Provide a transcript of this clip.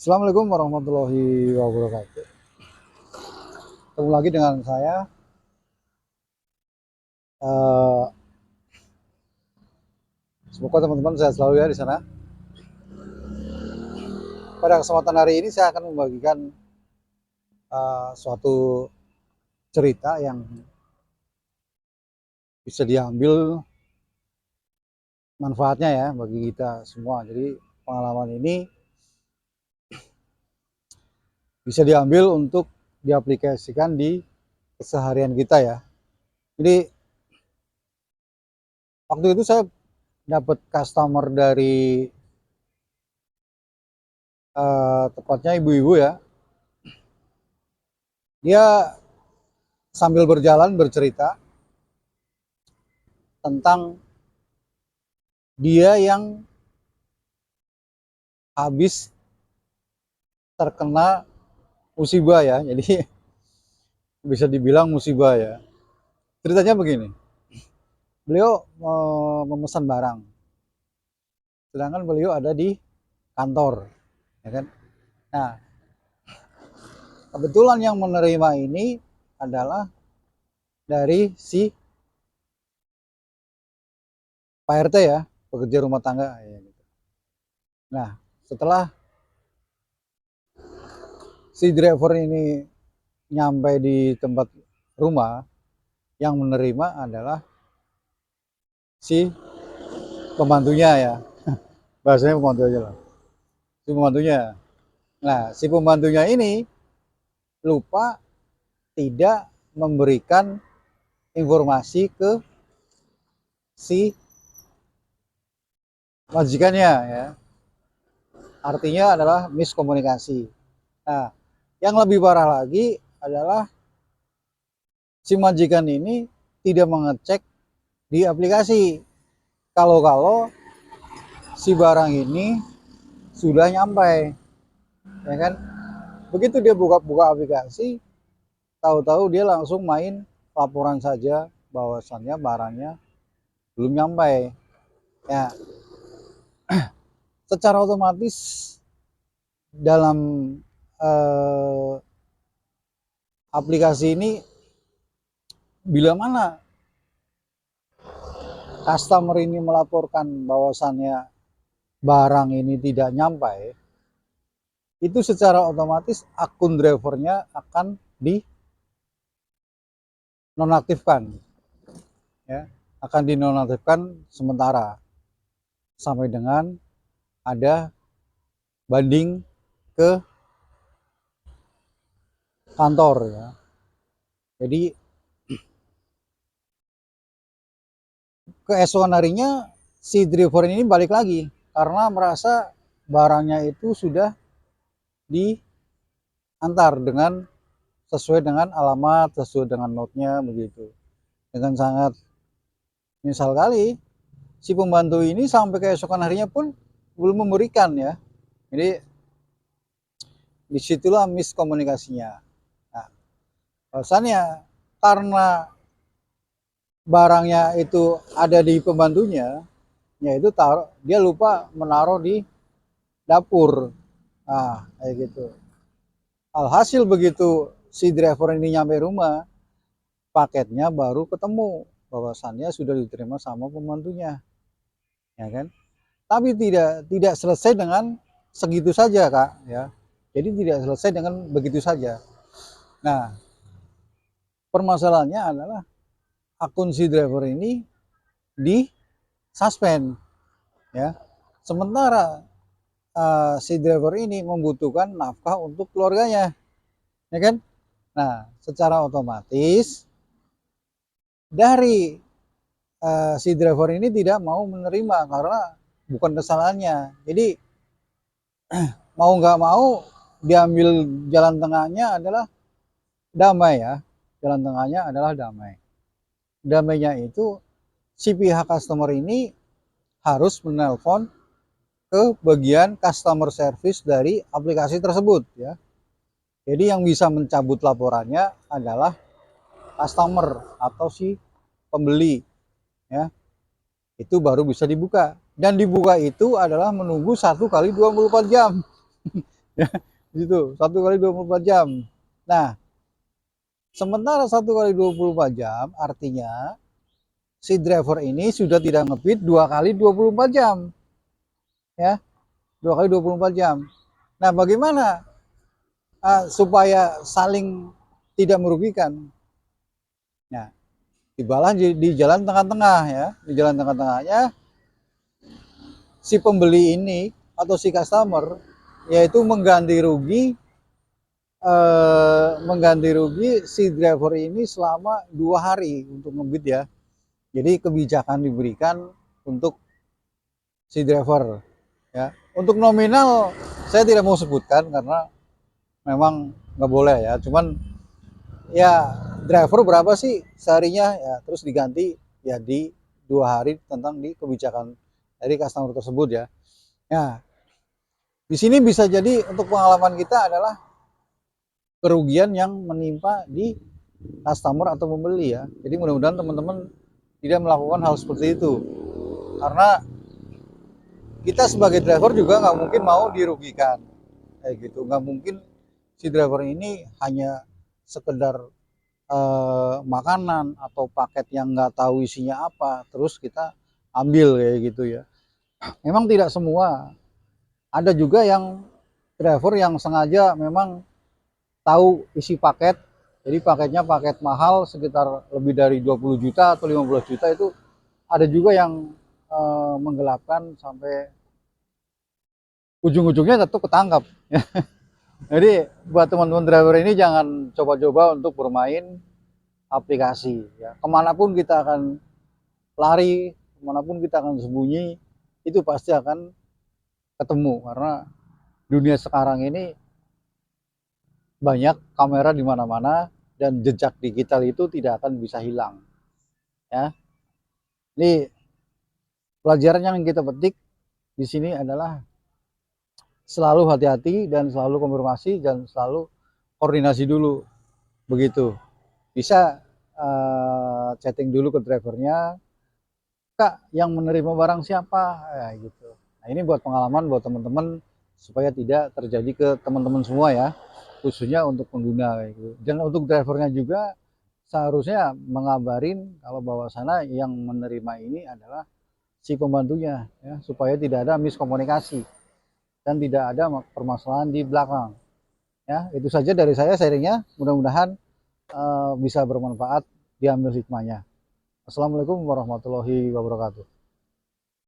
Assalamualaikum warahmatullahi wabarakatuh. Ketemu lagi dengan saya. Eh, Semoga teman-teman sehat selalu ya di sana. Pada kesempatan hari ini saya akan membagikan suatu cerita yang bisa diambil manfaatnya ya bagi kita semua. Jadi pengalaman ini bisa diambil untuk diaplikasikan di keseharian kita ya. Jadi waktu itu saya dapat customer dari tepatnya ibu-ibu ya. Dia sambil berjalan bercerita tentang dia yang habis terkena musibah ya. Jadi bisa dibilang musibah ya. Ceritanya begini. Beliau memesan barang. Sedangkan beliau ada di kantor, ya kan? Nah, kebetulan yang menerima ini adalah dari si Pak RT ya, pekerja rumah tangga ya gitu. Nah, setelah si driver ini nyampe di tempat rumah, yang menerima adalah si pembantunya ya. Bahasanya pembantu aja lah. Si pembantunya. Nah, si pembantunya ini lupa tidak memberikan informasi ke si majikannya ya. Artinya adalah miskomunikasi. Nah, yang lebih parah lagi adalah si majikan ini tidak mengecek di aplikasi kalau si barang ini sudah nyampe, ya kan? Begitu dia buka-buka aplikasi, tahu-tahu dia langsung main laporan saja bahwasannya barangnya belum nyampe. Ya, secara otomatis dalam eh, aplikasi ini bila mana customer ini melaporkan bahwasannya barang ini tidak nyampe, itu secara otomatis akun drivernya akan dinonaktifkan, ya, akan dinonaktifkan sementara sampai dengan ada banding ke kantor ya. Jadi keesokan harinya si driver ini balik lagi karena merasa barangnya itu sudah diantar dengan sesuai dengan alamat, sesuai dengan notnya begitu. Dengan sangat misal kali si pembantu ini sampai keesokan harinya pun belum memberikan ya. Jadi disitulah miskomunikasinya. Nah, alasannya karena barangnya itu ada di pembantunya, yaitu dia lupa menaruh di dapur. Nah, kayak gitu. Alhasil begitu si driver ini nyampe rumah, paketnya baru ketemu bahwasannya sudah diterima sama pembantunya, ya kan? Tapi tidak selesai dengan segitu saja, Kak, ya. Jadi tidak selesai dengan begitu saja. Nah, permasalahannya adalah akun si driver ini di suspend, ya. Sementara si driver ini membutuhkan nafkah untuk keluarganya, ya kan? Nah, secara otomatis dari si driver ini tidak mau menerima karena bukan kesalahannya. Jadi mau nggak mau diambil jalan tengahnya adalah damai ya. Jalan tengahnya adalah damai. Damainya itu si pihak customer ini harus menelpon ke bagian customer service dari aplikasi tersebut ya. Jadi yang bisa mencabut laporannya adalah customer atau si pembeli ya. Itu baru bisa dibuka. Dan dibuka itu adalah menunggu 1 kali 24 jam. Di situ 1 kali 24 jam. Nah, sementara 1 kali 24 jam artinya si driver ini sudah tidak ngebit 2 kali 24 jam, ya, 2 kali 24 jam. Nah, bagaimana supaya saling tidak merugikan? Nah, tibalah di jalan tengah-tengah, ya, di jalan tengah-tengahnya si pembeli ini atau si customer yaitu mengganti rugi si driver ini selama 2 hari untuk ngebit, ya. Jadi kebijakan diberikan untuk si driver, ya. Untuk nominal saya tidak mau sebutkan karena memang nggak boleh, ya. Cuman ya driver berapa sih seharinya, ya, terus diganti ya di 2 hari tentang di kebijakan dari customer tersebut, ya. Nah, di sini bisa jadi untuk pengalaman kita adalah kerugian yang menimpa di customer atau pembeli, ya. Jadi mudah-mudahan teman-teman tidak melakukan hal seperti itu, karena kita sebagai driver juga nggak mungkin mau dirugikan kayak gitu. Nggak mungkin si driver ini hanya sekedar makanan atau paket yang nggak tahu isinya apa terus kita ambil kayak gitu, ya. Memang tidak semua, ada juga yang driver yang sengaja memang tahu isi paket, jadi paketnya paket mahal sekitar lebih dari 20 juta atau 15 juta, itu ada juga yang menggelapkan sampai ujung-ujungnya tetap ketangkap. Jadi buat teman-teman driver ini jangan coba-coba untuk bermain aplikasi, ya. Kemanapun kita akan lari, kemanapun kita akan sembunyi, itu pasti akan ketemu, karena dunia sekarang ini banyak kamera di mana-mana dan jejak digital itu tidak akan bisa hilang, ya. Ini pelajaran yang kita petik di sini adalah selalu hati-hati dan selalu konfirmasi dan selalu koordinasi dulu, begitu. Bisa chatting dulu ke drivernya, Kak, yang menerima barang siapa, ya, gitu. Nah, ini buat pengalaman buat teman-teman supaya tidak terjadi ke teman-teman semua, ya, khususnya untuk pengguna kayak gitu. Dan untuk drivernya juga seharusnya mengabarin kalau bahwa sana yang menerima ini adalah si pembantunya, ya, supaya tidak ada miskomunikasi dan tidak ada permasalahan di belakang, ya. Itu saja dari saya sharingnya, mudah-mudahan bisa bermanfaat, diambil hikmahnya. Assalamualaikum warahmatullahi wabarakatuh.